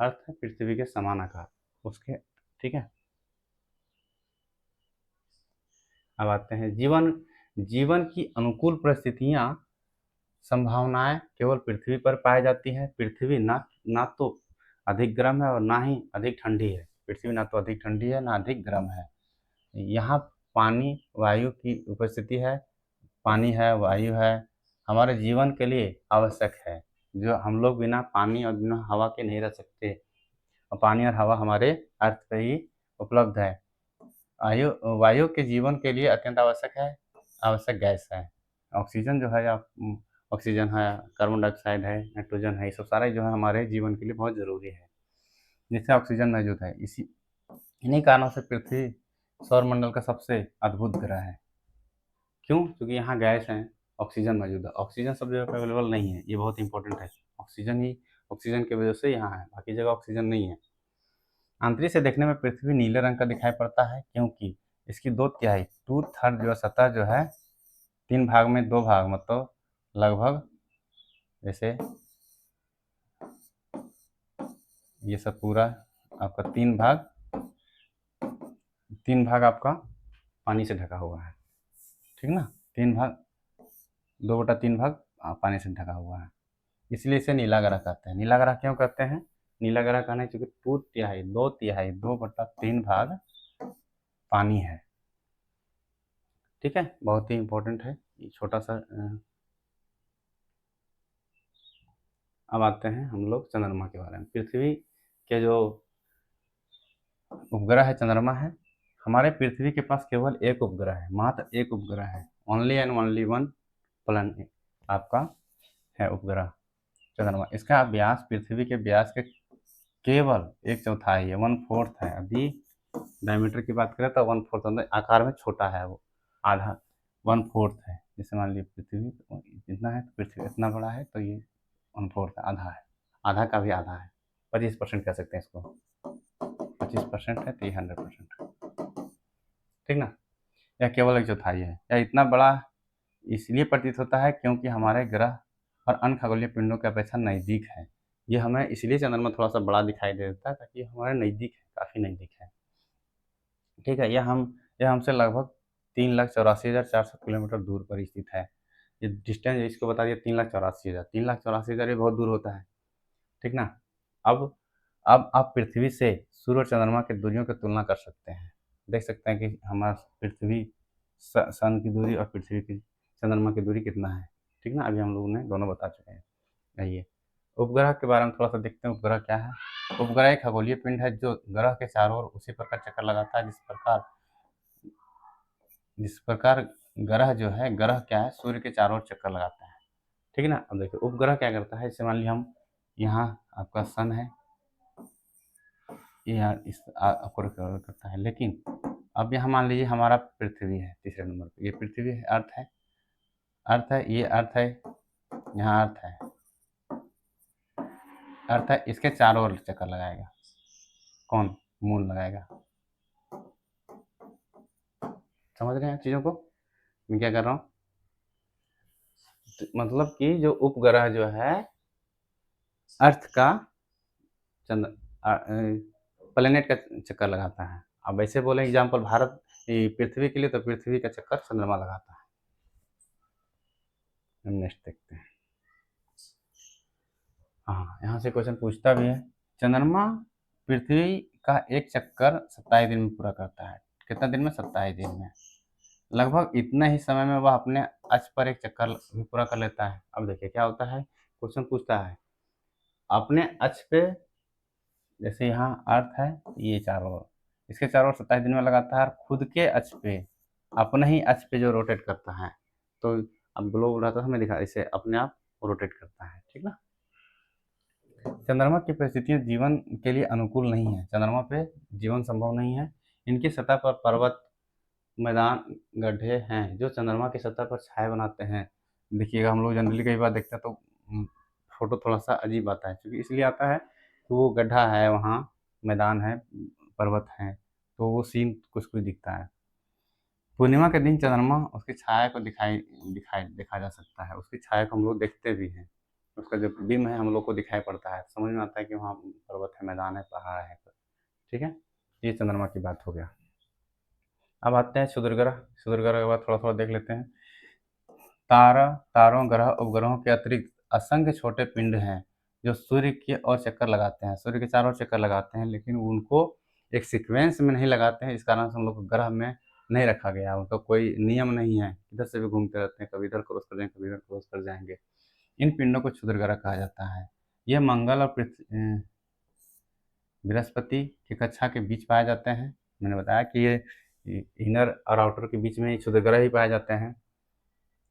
Speaker 1: अर्थ है पृथ्वी के समान आकार उसके, ठीक है। अब आते हैं जीवन, जीवन की अनुकूल परिस्थितियां, संभावनाएं केवल पृथ्वी पर पाई जाती है। पृथ्वी ना तो अधिक गर्म है और ना ही अधिक ठंडी है। पृथ्वी ना तो अधिक ठंडी है ना अधिक गर्म है। यहाँ पानी वायु की उपस्थिति है, पानी है वायु है, हमारे जीवन के लिए आवश्यक है। जो हम लोग बिना पानी और बिना हवा के नहीं रह सकते, और पानी और हवा हमारे अर्थ पे ही उपलब्ध है। वायु वायु के जीवन के लिए अत्यंत आवश्यक है, आवश्यक गैस है। ऑक्सीजन जो है, आप ऑक्सीजन है, कार्बन डाइऑक्साइड है, नाइट्रोजन है, ये सब सारे जो है हमारे जीवन के लिए बहुत ज़रूरी है, जिससे ऑक्सीजन मौजूद है। इन्हीं कारणों से पृथ्वी सौरमंडल का सबसे अद्भुत ग्रह है। क्यों? क्योंकि यहाँ गैस है, ऑक्सीजन मौजूद है। ऑक्सीजन सब जगह अवेलेबल नहीं है, ये बहुत इंपॉर्टेंट है। ऑक्सीजन की वजह से यहाँ है, बाकी जगह ऑक्सीजन नहीं है। आंतरिक से देखने में पृथ्वी नीले रंग का दिखाई पड़ता है, क्योंकि इसकी 2/3 2/3 जो सतह जो है, 3 भाग में 2 भाग, मतलब लगभग, जैसे ये सब पूरा आपका 3 भाग आपका पानी से ढका हुआ है, ठीक ना। 3 भाग, 2/3 भाग पानी से ढका हुआ है, इसलिए इसे नीला ग्रह कहते हैं। नीला ग्रह क्यों कहते हैं? नीला ग्रह कहना है क्योंकि 2/3 भाग पानी है, ठीक है। बहुत ही इंपॉर्टेंट है ये छोटा सा। अब आते हैं हम लोग चंद्रमा के बारे में। पृथ्वी के जो उपग्रह है चंद्रमा है। हमारे पृथ्वी के पास केवल एक उपग्रह है, मात्र एक उपग्रह है, only and only one planet आपका है उपग्रह चंद्रमा। इसका व्यास पृथ्वी के व्यास के केवल 1/4 है, 1/4 है। अभी डायमीटर की बात करें तो 1/4, अंदर आकार में छोटा है, वो आधा 1/4 है। जैसे मान लीजिए पृथ्वी इतना है तो पृथ्वी इतना बड़ा है, तो ये 1/4 है, आधा है, आधा का भी आधा है, 25% कह सकते हैं इसको। 25% है तो ये 100% है, ठीक ना। यह केवल 1/4 है। यह इतना बड़ा इसलिए प्रतीत होता है क्योंकि हमारे ग्रह और अन्य खगोलीय पिंडों की अपेक्षा नज़दीक है। ये हमें इसलिए चंद्रमा थोड़ा सा बड़ा दिखाई देता है ताकि हमारे नज़दीक है, काफ़ी नज़दीक है, ठीक है। यह हमसे लगभग 3,84,400 किलोमीटर दूर पर स्थित है। ये डिस्टेंस इसको बता दिया, 3,84,000, 3,84,000 ये बहुत दूर होता है, ठीक ना। अब अब आप पृथ्वी से सूर्य और चंद्रमा की दूरियों की तुलना कर सकते हैं। देख सकते हैं कि हमारा पृथ्वी सन की दूरी और पृथ्वी की चंद्रमा की दूरी कितना है। ठीक ना, अभी हम लोगों ने दोनों बता चुके हैं। आइए उपग्रह के बारे में थोड़ा सा देखते हैं। उपग्रह क्या है? उपग्रह एक खगोलीय पिंड है जो ग्रह के चारों ओर उसी प्रकार चक्कर लगाता है जिस प्रकार ग्रह जो है, ग्रह क्या है, सूर्य के चारों ओर चक्कर लगाता है। ठीक है ना। अब देखिए उपग्रह क्या करता है। जैसे मान लीजिए हम यहाँ आपका सन है, ये यहाँ इस आपको रिकवर करता है, लेकिन अब यहाँ मान लीजिए हमारा पृथ्वी है तीसरे नंबर पे। ये पृथ्वी है, अर्थ है, अर्थ है, ये अर्थ है, यहाँ अर्थ है, अर्थ है, इसके चारों ओर चक्कर लगाएगा। कौन? मून लगाएगा। समझ रहे हैं चीज़ों को मैं क्या कर रहा हूँ? मतलब कि जो उपग्रह जो है अर्थ का चंद्र प्लेनेट का चक्कर लगाता है। अब वैसे बोले एग्जाम्पल भारत पृथ्वी के लिए, तो पृथ्वी का चक्कर चंद्रमा लगाता है। हम नेक्स्ट देखते हैं। हाँ, यहाँ से क्वेश्चन पूछता भी है। चंद्रमा पृथ्वी का एक चक्कर 27 दिन में पूरा करता है। कितना दिन में? 27 दिन में। लगभग इतने ही समय में वह अपने अक्ष पर एक चक्कर भी पूरा कर लेता है। अब देखिए क्या होता है, क्वेश्चन पूछता है अपने अक्ष पे, जैसे यहाँ अर्थ है, ये चारों ओर, इसके चारों ओर 27 दिन में लगाता है, और खुद के अक्ष पे, अपने ही अक्ष पे जो रोटेट करता है, तो अब ग्लोब रहता है हमें दिखा, इसे अपने आप रोटेट करता है। ठीक ना। चंद्रमा की परिस्थितियां जीवन के लिए अनुकूल नहीं है। चंद्रमा पे जीवन संभव नहीं है। इनकी सतह पर पर्वत, मैदान, गड्ढे हैं जो चंद्रमा की सतह पर छाए बनाते हैं। देखिएगा हम लोग जनरली कई बार देखते हैं तो फोटो थोड़ा सा अजीब आता है, क्योंकि इसलिए आता है कि वो गड्ढा है, वहाँ मैदान है, पर्वत है, तो वो सीन कुछ कुछ दिखता है। पूर्णिमा के दिन चंद्रमा उसकी छाया को दिखाई दिखाई देखा जा सकता है। उसकी छाया को हम लोग देखते भी हैं। उसका जो बिम्ब है हम लोग को दिखाई पड़ता है, समझ में आता है कि वहाँ पर्वत है, मैदान है, पहाड़ है। ठीक है, ये चंद्रमा की बात हो गया। अब आते हैं क्षुद्रग्रह। क्षुद्रग्रह के बाद थोड़ा थोड़ा देख लेते हैं। तारों, ग्रह, उपग्रहों के अतिरिक्त असंख्य छोटे पिंड हैं जो सूर्य की ओर चक्कर लगाते हैं, सूर्य के चारों ओर चक्कर लगाते हैं, लेकिन उनको एक सीक्वेंस में नहीं लगाते हैं। इस कारण से हम लोग को ग्रह में नहीं रखा गया। उनका कोई नियम नहीं है, इधर से भी घूमते रहते हैं, कभी इधर क्रॉस कर जाएंगे, कभी इधर क्रॉस कर जाएंगे। इन पिंडों को क्षुद्रग्रह कहा जाता है। यह मंगल और बृहस्पति की कक्षा के बीच पाए जाते हैं। मैंने बताया कि ये इनर और आउटर के बीच में ही क्षुद्रग्रह ही पाए जाते हैं।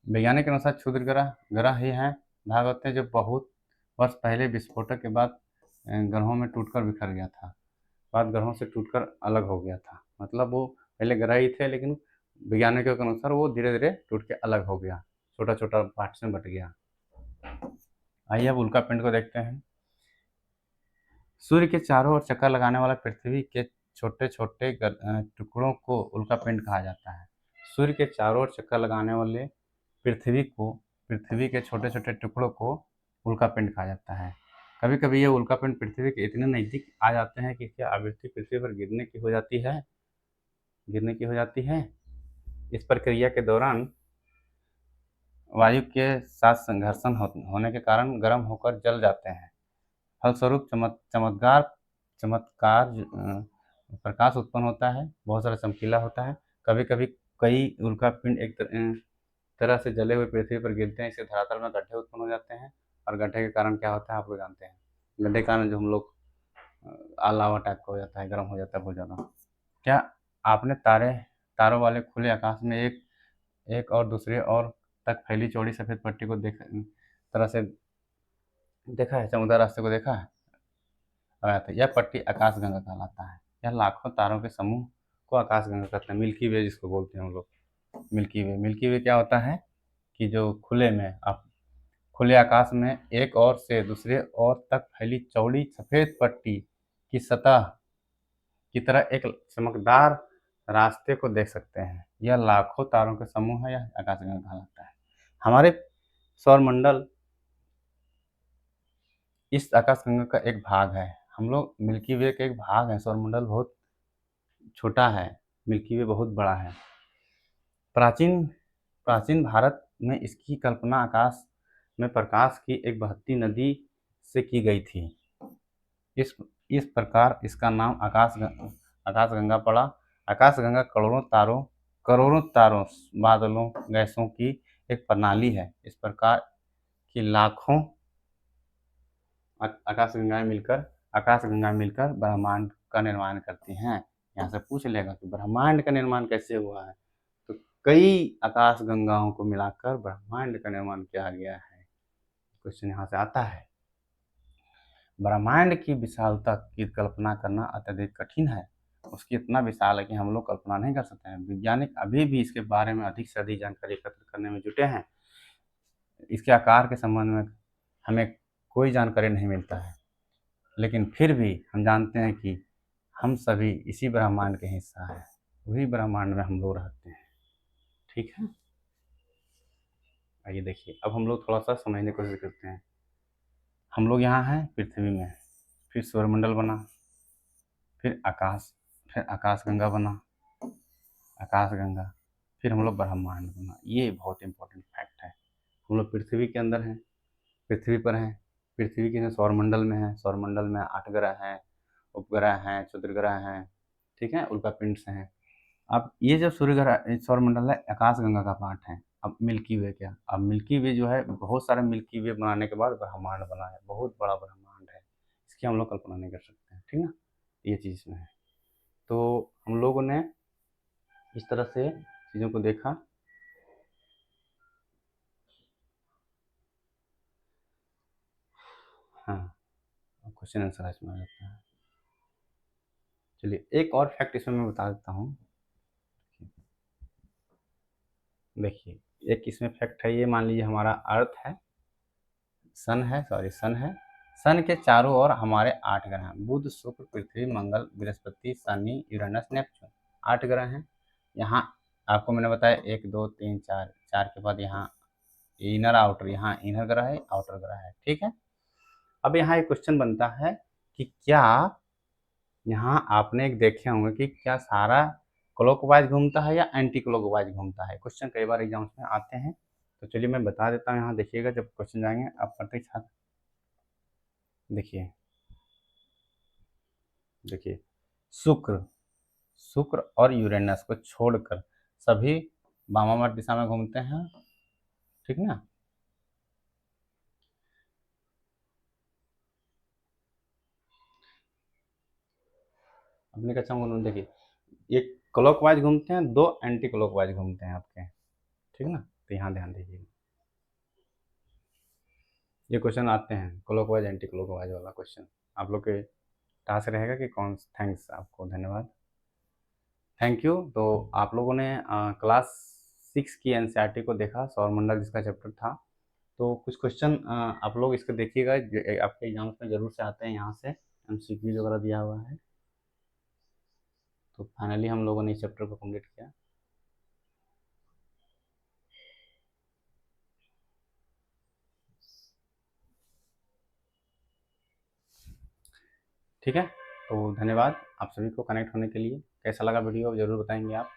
Speaker 1: वैज्ञानिक के अनुसार क्षुद्रग्रह ग्रह ही हैं, भाग होते हैं जो बहुत वर्ष पहले विस्फोटक के बाद ग्रहों में टूटकर बिखर गया था, बाद ग्रहों से टूटकर अलग हो गया था। मतलब वो पहले ग्रह ही थे, लेकिन वैज्ञानिकों के अनुसार वो धीरे धीरे टूट के अलग हो गया, छोटा छोटा पार्ट्स में बट गया। आइए अब उल्का पिंड को देखते हैं। सूर्य के चारों ओर चक्कर लगाने वाला पृथ्वी के छोटे छोटे टुकड़ों को उल्का पिंड कहा जाता है। सूर्य के चारों ओर चक्कर लगाने वाले पृथ्वी के छोटे छोटे टुकड़ों को उल्का पिंड कहा जाता है। कभी कभी ये उल्का पिंड पृथ्वी के इतने नज़दीक आ जाते हैं कि क्या आवृत्ति पृथ्वी पर गिरने की हो जाती है। इस प्रक्रिया के दौरान वायु के साथ घर्षण होने के कारण गर्म होकर जल जाते हैं। फलस्वरूप चमत्कार प्रकाश उत्पन्न होता है, बहुत सारा चमकीला होता है। कभी कभी कई उल्का पिंड एक तरह से जले हुए पृथ्वी पर गिरते हैं। इससे धरातल में गड्ढे उत्पन्न हो जाते हैं, और गड्ढे के कारण क्या होता है आप लोग जानते हैं। गड्ढे के कारण जो हम लोग लावा टाइप का हो जाता है, गर्म हो जाता है बहुत ज़्यादा। क्या आपने तारों वाले खुले आकाश में एक एक और दूसरे और तक फैली चौड़ी सफ़ेद पट्टी को तरह से देखा है, चमकदार रास्ते को देखा है? यह पट्टी आकाशगंगा कहलाता है। यह लाखों तारों के समूह को आकाशगंगा कहते हैं। मिल्की वे जिसको बोलते हैं हम लोग, मिल्की वे क्या होता है कि जो खुले आकाश में एक ओर से दूसरे ओर तक फैली चौड़ी सफ़ेद पट्टी की सतह की तरह एक चमकदार रास्ते को देख सकते हैं। यह लाखों तारों के समूह है, यह आकाशगंगा कहलाता है। हमारे सौरमंडल इस आकाशगंगा का एक भाग है। हम लोग मिल्की वे का एक भाग है। सौरमंडल बहुत छोटा है, मिल्की वे बहुत बड़ा है। प्राचीन प्राचीन भारत में इसकी कल्पना आकाश में प्रकाश की एक बहती नदी से की गई थी। इस प्रकार इसका नाम आकाशगंगा पड़ा। आकाशगंगा करोड़ों तारों, बादलों, गैसों की एक प्रणाली है। इस प्रकार की लाखों आकाशगंगाएं मिलकर ब्रह्मांड का निर्माण करती हैं। यहाँ से पूछ लेगा कि ब्रह्मांड का निर्माण कैसे हुआ है, तो कई आकाशगंगाओं को मिलाकर ब्रह्मांड का निर्माण किया गया है। क्वेश्चन यहाँ से आता है। ब्रह्मांड की विशालता की कल्पना करना अत्यधिक कठिन है। उसकी इतना विशाल है कि हम लोग कल्पना नहीं कर सकते हैं। वैज्ञानिक अभी भी इसके बारे में अधिक से अधिक जानकारी एकत्र करने में जुटे हैं। इसके आकार के संबंध में हमें कोई जानकारी नहीं मिलता है, लेकिन फिर भी हम जानते हैं कि हम सभी इसी ब्रह्मांड के हिस्सा हैं। वही ब्रह्मांड में हम लोग रहते हैं। ठीक है, आइए देखिए, अब हम लोग थोड़ा सा समझने की कोशिश करते हैं। हम लोग यहाँ हैं पृथ्वी में, फिर सौरमंडल बना, फिर आकाशगंगा बना, आकाशगंगा, फिर हम लोग ब्रह्मांड बना। ये बहुत इंपॉर्टेंट फैक्ट है। हम लोग पृथ्वी के अंदर हैं, पृथ्वी पर हैं, पृथ्वी के सौरमंडल में है। सौरमंडल में 8 ग्रह हैं, उपग्रह हैं, क्षुद्रग्रह हैं, ठीक है, उल्कापिंड्स हैं। अब ये जो सूर्य ग्रह सौरमंडल है, आकाशगंगा का पार्ट है। अब मिल्की वे क्या, अब मिल्की वे जो है, बहुत सारे मिल्की वे बनाने के बाद ब्रह्मांड बना है। बहुत बड़ा ब्रह्मांड है, इसकी हम लोग कल्पना नहीं कर सकते हैं। ठीक ना, ये चीज़ इसमें है। तो हम लोगों ने इस तरह से चीज़ों को देखा। हाँ, क्वेश्चन आंसर इसमें आ जाता है। चलिए एक और फैक्ट इसमें मैं बता देता हूँ। देखिए, एक इसमें फैक्ट है, ये मान लीजिए हमारा अर्थ है, सन है। सन के चारों ओर हमारे 8 ग्रह हैं, बुध, शुक्र, पृथ्वी, मंगल, बृहस्पति, शनि, यूरेनस, नेपच्यून। 8 ग्रह हैं। यहाँ आपको मैंने बताया 1 2 3 4, 4 के बाद यहाँ इनर आउटर, यहाँ इनर ग्रह है, आउटर ग्रह है। ठीक है, अब यहाँ एक क्वेश्चन बनता है कि क्या यहाँ आपने एक देखे होंगे कि क्या सारा क्लॉकवाइज घूमता है या एंटी क्लॉकवाइज घूमता है। क्वेश्चन कई बार एग्जाम्स में आते हैं, तो चलिए मैं बता देता हूँ। यहाँ देखिएगा, जब क्वेश्चन जाएंगे आप प्रत्येक छात्र देखिए, देखिए शुक्र शुक्र और यूरेनस को छोड़कर सभी वामावर्त दिशा में घूमते हैं। ठीक ना, अपनी कक्षा में देखिए, एक क्लॉकवाइज घूमते हैं, 2 एंटी क्लॉकवाइज घूमते हैं आपके। ठीक ना, तो यहाँ ध्यान दीजिए, ये क्वेश्चन आते हैं क्लॉकवाइज एंटी क्लॉकवाइज वाला क्वेश्चन। आप लोग के टास्क रहेगा कि कौन। थैंक्स, आपको धन्यवाद, थैंक यू। तो आप लोगों ने क्लास 6 की एनसीईआरटी को देखा, सौरमंडल जिसका चैप्टर था। तो कुछ क्वेश्चन आप लोग इसको देखिएगा, आपके एग्जाम्स में जरूर से आते हैं। यहाँ से एमसीक्यूज वगैरह दिया हुआ है। तो फाइनली हम लोगों ने इस चैप्टर को कंप्लीट किया। ठीक है, तो धन्यवाद आप सभी को कनेक्ट होने के लिए। कैसा लगा वीडियो जरूर बताएंगे आप।